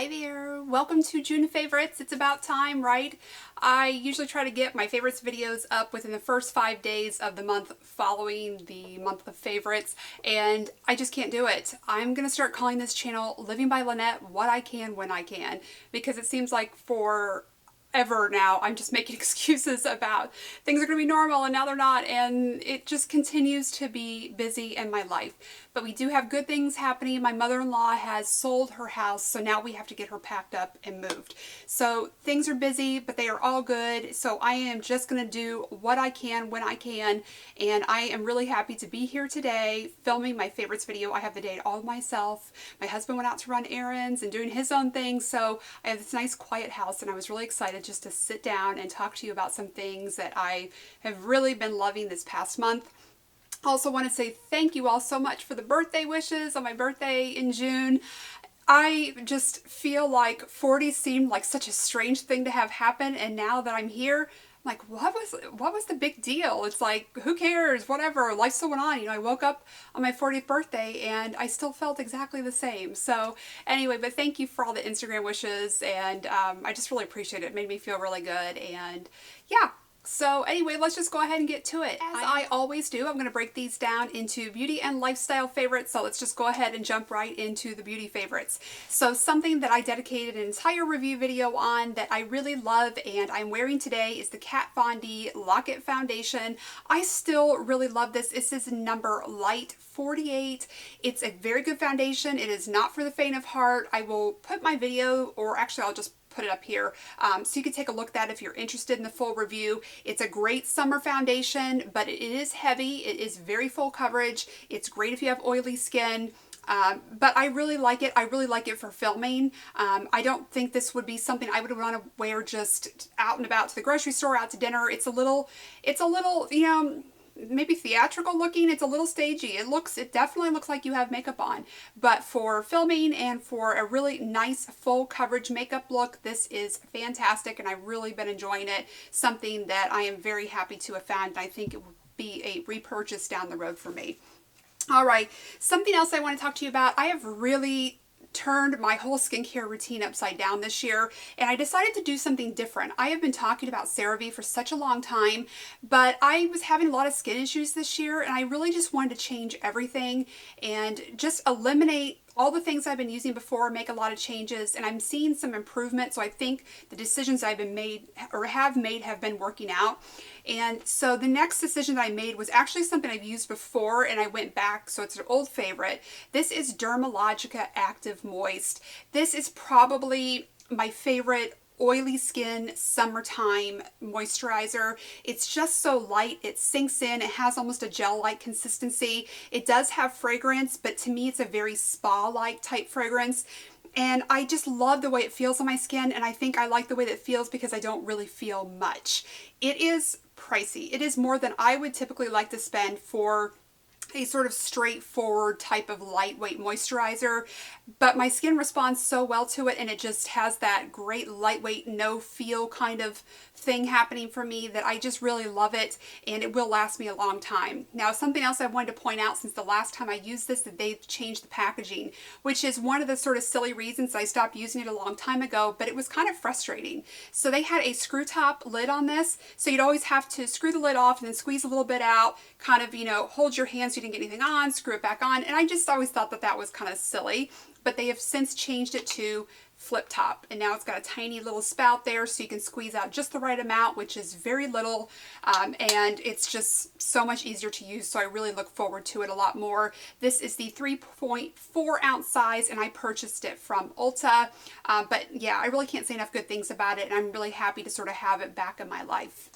Hi there, welcome to June favorites. It's about time, right? I usually try to get my favorites videos up within the first 5 days of the month following the month of favorites, and I just can't do it. I'm gonna start calling this channel Living by Lynette, what I can when I can, because it seems like for ever now I'm just making excuses about things are going to be normal and now they're not, and it just continues to be busy in my life. But we do have good things happening. My mother-in-law has sold her house, so now we have to get her packed up and moved. So things are busy, but they are all good. So I am just going to do what I can when I can, and I am really happy to be here today filming my favorites video. I have the day all myself. My husband went out to run errands and doing his own thing, so I have this nice quiet house, and I was really excited just to sit down and talk to you about some things that I have really been loving this past month. Also want to say thank you all so much for the birthday wishes on my birthday in June. I just feel like 40 seemed like such a strange thing to have happen, and now that I'm here, I'm like, what was the big deal? It's like, who cares? Whatever, life's still going on. You know, I woke up on my 40th birthday and I still felt exactly the same. So anyway, but thank you for all the Instagram wishes, and I just really appreciate it. It made me feel really good, and yeah. So anyway, let's just go ahead and get to it. As I always do, I'm going to break these down into beauty and lifestyle favorites. So let's just go ahead and jump right into the beauty favorites. So something that I dedicated an entire review video on that I really love and I'm wearing today is the Kat Von D Lock-It Foundation. I still really love this. This is number light 48. It's a very good foundation. It is not for the faint of heart. I will put my video, or actually I'll just put it up here so you can take a look at that if you're interested in the full review. It's a great summer foundation, but it is heavy. It is very full coverage. It's great if you have oily skin. But I really like it. I really like it for filming. I don't think this would be something I would want to wear just out and about to the grocery store, out to dinner. It's a little, you know, maybe theatrical looking. It's a little stagey. It definitely looks like you have makeup on, but for filming and for a really nice full coverage makeup look, this is fantastic, and I've really been enjoying it. Something that I am very happy to have found, and I think it would be a repurchase down the road for me. All right, something else I want to talk to you about. I have really turned my whole skincare routine upside down this year, and I decided to do something different. I have been talking about CeraVe for such a long time, but I was having a lot of skin issues this year, and I really just wanted to change everything and just eliminate all the things I've been using before, make a lot of changes, and I'm seeing some improvement. So I think the decisions I've been made or have made have been working out. And so the next decision that I made was actually something I've used before, and I went back, so it's an old favorite. This is Dermalogica Active Moist. This is probably my favorite oily skin summertime moisturizer. It's just so light, it sinks in, it has almost a gel-like consistency. It does have fragrance, but to me it's a very spa-like type fragrance. And I just love the way it feels on my skin, and I think I like the way that it feels because I don't really feel much. It is pricey. It is more than I would typically like to spend for a sort of straightforward type of lightweight moisturizer, but my skin responds so well to it, and it just has that great lightweight, no feel kind of thing happening for me that I just really love it, and it will last me a long time. Now, something else I wanted to point out since the last time I used this, that they've changed the packaging, which is one of the sort of silly reasons I stopped using it a long time ago, but it was kind of frustrating. So they had a screw top lid on this, so you'd always have to screw the lid off and then squeeze a little bit out, kind of, you know, hold your hand so you didn't get anything on, screw it back on, and I just always thought that that was kind of silly, but they have since changed it to flip top, and now it's got a tiny little spout there so you can squeeze out just the right amount, which is very little, and it's just so much easier to use, so I really look forward to it a lot more. This is the 3.4 ounce size, and I purchased it from Ulta, but yeah, I really can't say enough good things about it, and I'm really happy to sort of have it back in my life.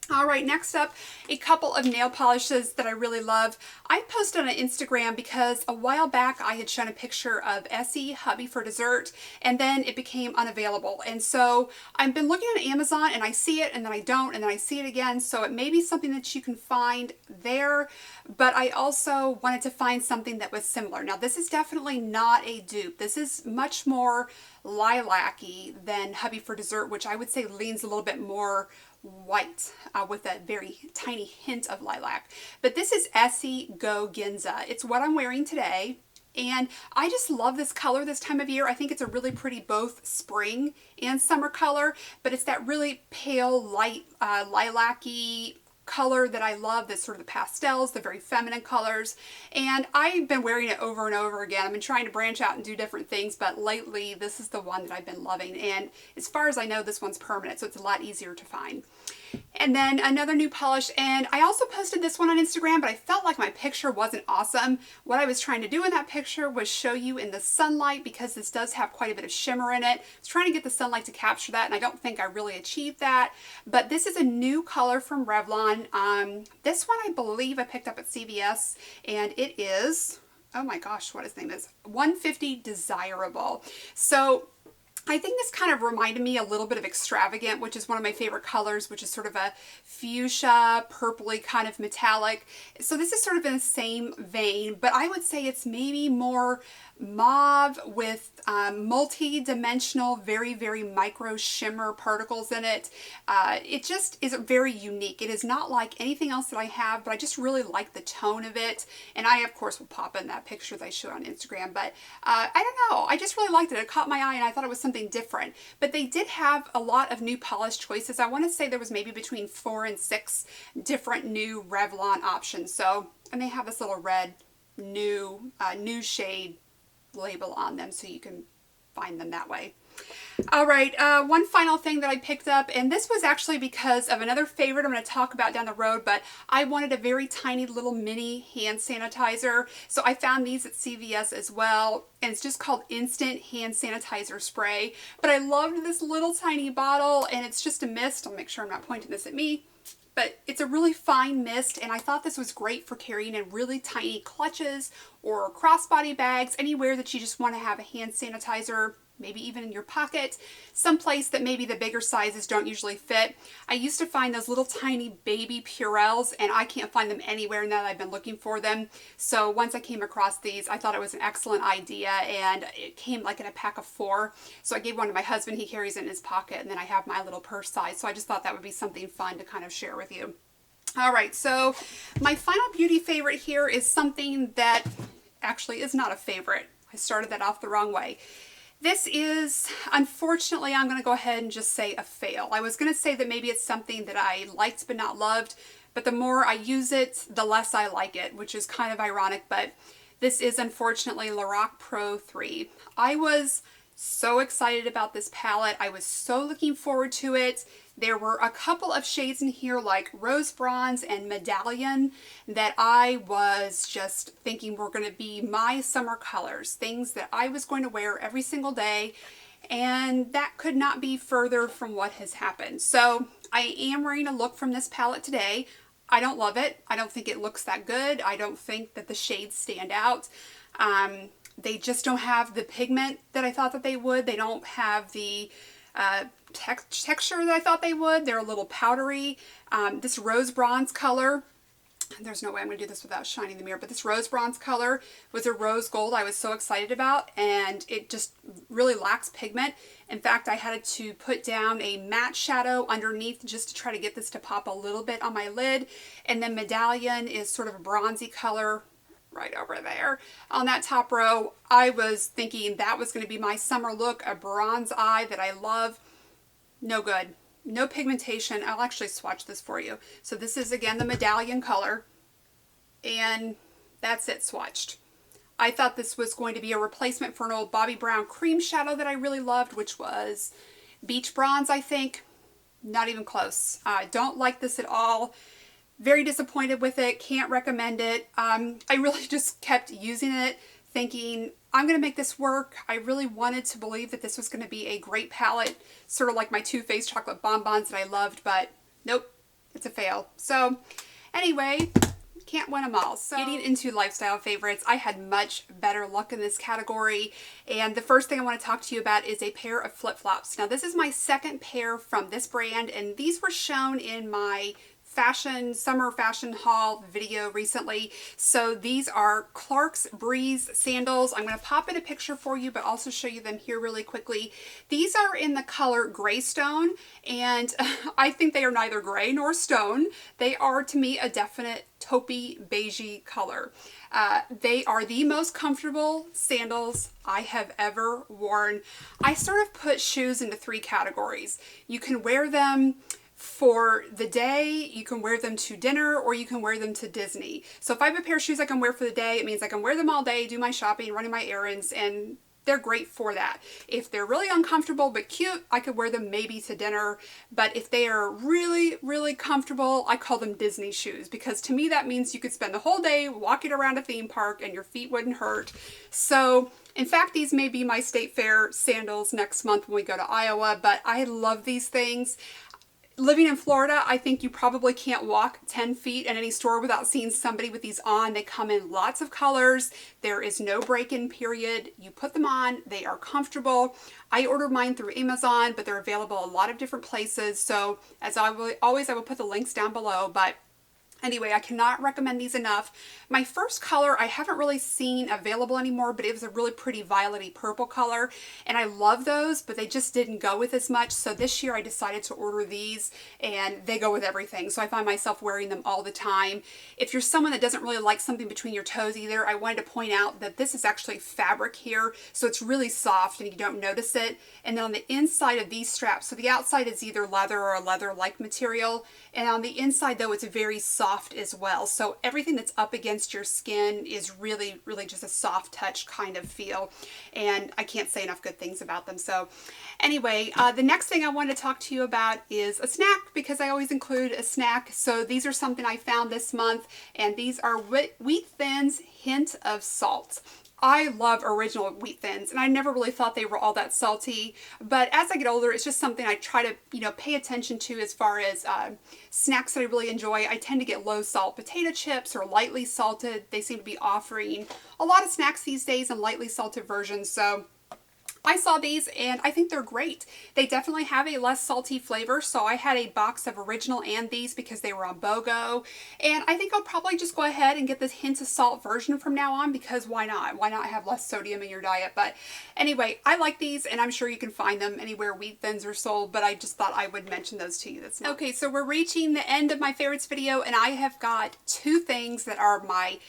All right, next up, a couple of nail polishes that I really love. I posted on Instagram because a while back I had shown a picture of Essie Hubby for Dessert, and then it became unavailable. And so I've been looking on Amazon, and I see it, and then I don't, and then I see it again. So it may be something that you can find there, but I also wanted to find something that was similar. Now, this is definitely not a dupe. This is much more lilac-y than Hubby for Dessert, which I would say leans a little bit more white with a very tiny hint of lilac. But this is Essie Go Ginza. It's what I'm wearing today. and I just love this color this time of year. I think it's a really pretty both spring and summer color, but it's that really pale, light, lilac-y color that I love, that's sort of the pastels, the very feminine colors, and I've been wearing it over and over again. I've been trying to branch out and do different things, but lately this is the one that I've been loving, and as far as I know, this one's permanent, so it's a lot easier to find. And then another new polish, and I also posted this one on Instagram, but I felt like my picture wasn't awesome. What I was trying to do in that picture was show you in the sunlight, because this does have quite a bit of shimmer in it. I was trying to get the sunlight to capture that, and I don't think I really achieved that. But this is a new color from Revlon. This one I believe I picked up at CVS, and it is, oh my gosh, what his name is, 150 Desirable. So I think this kind of reminded me a little bit of Extravagant, which is one of my favorite colors, which is sort of a fuchsia, purpley kind of metallic. So this is sort of in the same vein, but I would say it's maybe more mauve with multi-dimensional, very, very micro shimmer particles in it. It just is very unique. It is not like anything else that I have, but I just really like the tone of it. And I, of course, will pop in that picture that I showed on Instagram, but I don't know. I just really liked it. It caught my eye, and I thought it was something different. But they did have a lot of new polish choices. I want to say there was maybe between 4 and 6 different new Revlon options. So, and they have this little red new shade label on them, so you can find them that way. All right, one final thing that I picked up, and this was actually because of another favorite I'm going to talk about down the road, but I wanted a very tiny little mini hand sanitizer, so I found these at CVS as well, and it's just called Instant Hand Sanitizer Spray. But I loved this little tiny bottle, and it's just a mist. I'll make sure I'm not pointing this at me. But it's a really fine mist, and I thought this was great for carrying in really tiny clutches or crossbody bags, anywhere that you just want to have a hand sanitizer, maybe even in your pocket, someplace that maybe the bigger sizes don't usually fit. I used to find those little tiny baby Purells, and I can't find them anywhere now that I've been looking for them. So once I came across these, I thought it was an excellent idea, and it came like in a pack of 4. So I gave one to my husband, he carries it in his pocket, and then I have my little purse size. So I just thought that would be something fun to kind of share with you. All right, so my final beauty favorite here is something that actually is not a favorite. I started that off the wrong way. This is, unfortunately, I'm going to go ahead and just say a fail. I was going to say that maybe it's something that I liked but not loved, but the more I use it, the less I like it, which is kind of ironic, but this is unfortunately LOreal Pro 3. I was so excited about this palette. I was so looking forward to it. There were a couple of shades in here like Rose Bronze and Medallion that I was just thinking were going to be my summer colors, things that I was going to wear every single day, and that could not be further from what has happened. So I am wearing a look from this palette today. I don't love it. I don't think it looks that good. I don't think that the shades stand out. They just don't have the pigment that I thought that they would. They don't have the texture that I thought they would. They're a little powdery. This Rose Bronze color, there's no way I'm going to do this without shining the mirror, but this Rose Bronze color was a rose gold I was so excited about, and it just really lacks pigment. In fact, I had to put down a matte shadow underneath just to try to get this to pop a little bit on my lid. And then Medallion is sort of a bronzy color right over there on that top row. I was thinking that was going to be my summer look, a bronze eye that I love. No good. No pigmentation. I'll actually swatch this for you. So this is again the Medallion color, and that's it swatched. I thought this was going to be a replacement for an old Bobbi Brown cream shadow that I really loved, which was Beach Bronze, I think. Not even close. Don't like this at all. Very disappointed with it. Can't recommend it. I really just kept using it thinking, I'm going to make this work. I really wanted to believe that this was going to be a great palette, sort of like my Too Faced chocolate bonbons that I loved, but nope, it's a fail. So anyway, can't win them all. So getting into lifestyle favorites, I had much better luck in this category, and the first thing I want to talk to you about is a pair of flip-flops. Now this is my second pair from this brand, and these were shown in my summer fashion haul video recently. So these are Clark's Breeze sandals. I'm going to pop in a picture for you, but also show you them here really quickly. These are in the color gray stone, and I think they are neither gray nor stone. They are, to me, a definite taupey beigey color. They are the most comfortable sandals I have ever worn. I sort of put shoes into 3 categories. You can wear them for the day, you can wear them to dinner, or you can wear them to Disney. So if I have a pair of shoes I can wear for the day, it means I can wear them all day, do my shopping, running my errands, and they're great for that. If they're really uncomfortable but cute, I could wear them maybe to dinner. But if they are really, really comfortable, I call them Disney shoes, because to me that means you could spend the whole day walking around a theme park and your feet wouldn't hurt. So in fact, these may be my State Fair sandals next month when we go to Iowa, but I love these things. Living in Florida, I think you probably can't walk 10 feet in any store without seeing somebody with these on. They come in lots of colors. There is no break-in period. You put them on, they are comfortable. I ordered mine through Amazon, but they're available a lot of different places. So as I will put the links down below, but anyway, I cannot recommend these enough. My first color I haven't really seen available anymore, but it was a really pretty violet-y purple color, and I love those, but they just didn't go with as much. So this year I decided to order these, and they go with everything. So I find myself wearing them all the time. If you're someone that doesn't really like something between your toes either, I wanted to point out that this is actually fabric here, so it's really soft and you don't notice it. And then on the inside of these straps, so the outside is either leather or a leather-like material, and on the inside though it's very soft as well. So everything that's up against your skin is really, really just a soft touch kind of feel. And I can't say enough good things about them. So anyway, the next thing I wanted to talk to you about is a snack, because I always include a snack. So these are something I found this month, and these are Wheat Thins Hint of Salt. I love original Wheat Thins, and I never really thought they were all that salty, but as I get older, it's just something I try to, pay attention to as far as snacks that I really enjoy. I tend to get low salt potato chips or lightly salted. They seem to be offering a lot of snacks these days in lightly salted versions, so I saw these and I think they're great. They definitely have a less salty flavor, so I had a box of original and these because they were on BOGO, and I think I'll probably just go ahead and get this hint of salt version from now on, because why not? Why not have less sodium in your diet? But anyway, I like these, and I'm sure you can find them anywhere Wheat Thins are sold, but I just thought I would mention those to you this month. Okay, so we're reaching the end of my favorites video, and I have got 2 things that are my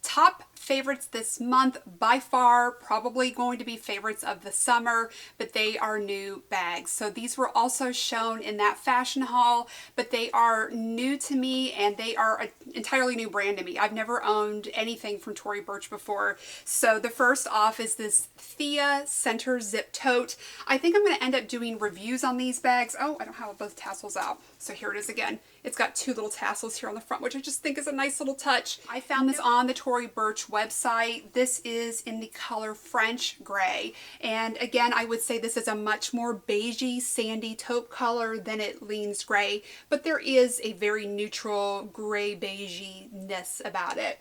top favorites this month, by far probably going to be favorites of the summer, but they are new bags. So these were also shown in that fashion haul, but they are new to me, and they are an entirely new brand to me. I've never owned anything from Tory Burch before. So the first off is this Thea Center Zip Tote. I think I'm going to end up doing reviews on these bags. Oh, I don't have both tassels out. So here it is again. It's got 2 little tassels here on the front, which I just think is a nice little touch. I found this on the Tory Burch website. This is in the color French Gray. And again, I would say this is a much more beigey, sandy taupe color than it leans gray, but there is a very neutral gray beigey-ness about it.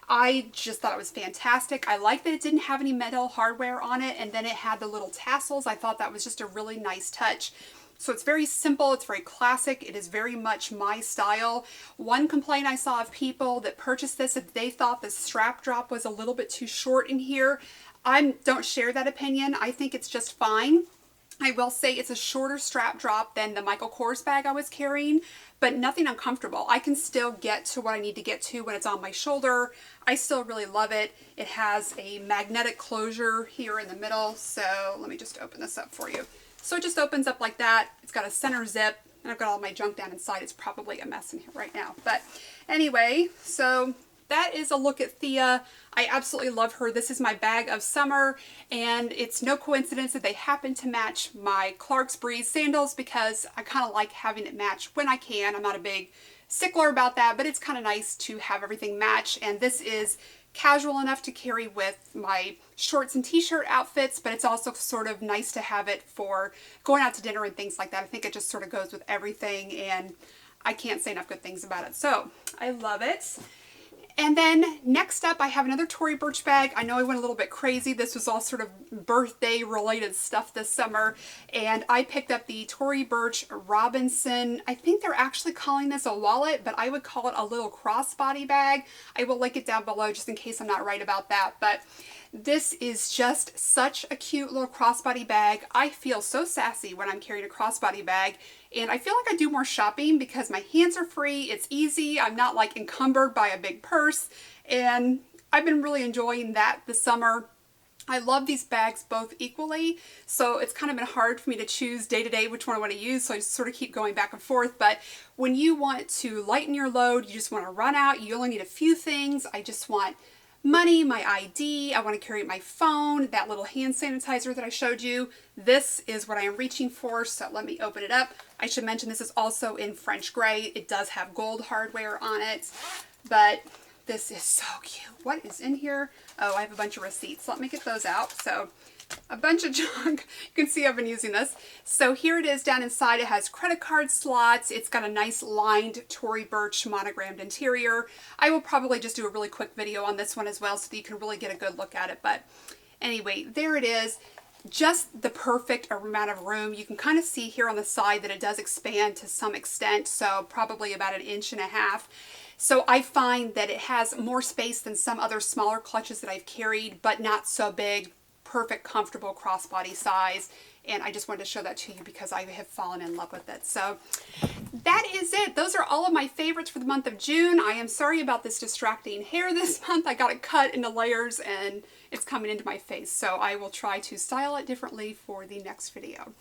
I just thought it was fantastic. I like that it didn't have any metal hardware on it, and then it had the little tassels. I thought that was just a really nice touch. So it's very simple, it's very classic, it is very much my style. One complaint I saw of people that purchased this, if they thought the strap drop was a little bit too short in here. I don't share that opinion. I think it's just fine. I will say it's a shorter strap drop than the Michael Kors bag I was carrying, but nothing uncomfortable. I can still get to what I need to get to when it's on my shoulder. I still really love it. It has a magnetic closure here in the middle, so let me just open this up for you. So it just opens up like that. It's got a center zip, and I've got all my junk down inside. It's probably a mess in here right now. But anyway, so that is a look at Thea. I absolutely love her. This is my bag of summer, and it's no coincidence that they happen to match my Clark's Breeze sandals, because I kind of like having it match when I can. I'm not a big stickler about that, but it's kind of nice to have everything match. And this is casual enough to carry with my shorts and t-shirt outfits, but it's also sort of nice to have it for going out to dinner and things like that. I think it just sort of goes with everything, and I can't say enough good things about it. So I love it. And then next up, I have another Tory Burch bag. I know I went a little bit crazy. This was all sort of birthday related stuff this summer. And I picked up the Tory Burch Robinson. I think they're actually calling this a wallet, but I would call it a little crossbody bag. I will link it down below just in case I'm not right about that. But this is just such a cute little crossbody bag. I feel so sassy when I'm carrying a crossbody bag, and I feel like I do more shopping because my hands are free, it's easy, I'm not like encumbered by a big purse, and I've been really enjoying that this summer. I love these bags both equally, so it's kind of been hard for me to choose day to day which one I want to use, so I just sort of keep going back and forth. But when you want to lighten your load, you just want to run out, you only need a few things. I just want money, my ID, I want to carry my phone, that little hand sanitizer that I showed you. This is what I am reaching for, so let me open it up. I should mention this is also in French gray. It does have gold hardware on it, but this is so cute. What is in here? Oh, I have a bunch of receipts. Let me get those out. So a bunch of junk. You can see I've been using this. So here it is down inside. It has credit card slots. It's got a nice lined Tory Burch monogrammed interior. I will probably just do a really quick video on this one as well so that you can really get a good look at it. But anyway, there it is. Just the perfect amount of room. You can kind of see here on the side that it does expand to some extent, so probably about 1.5 inches. So I find that it has more space than some other smaller clutches that I've carried, but not so big. Perfect, comfortable crossbody size, and I just wanted to show that to you because I have fallen in love with it. So that is it. Those are all of my favorites for the month of June. I am sorry about this distracting hair this month. I got it cut into layers and it's coming into my face, so I will try to style it differently for the next video.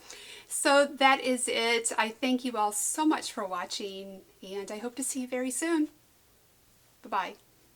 So that is it. I thank you all so much for watching, and I hope to see you very soon. Bye-bye.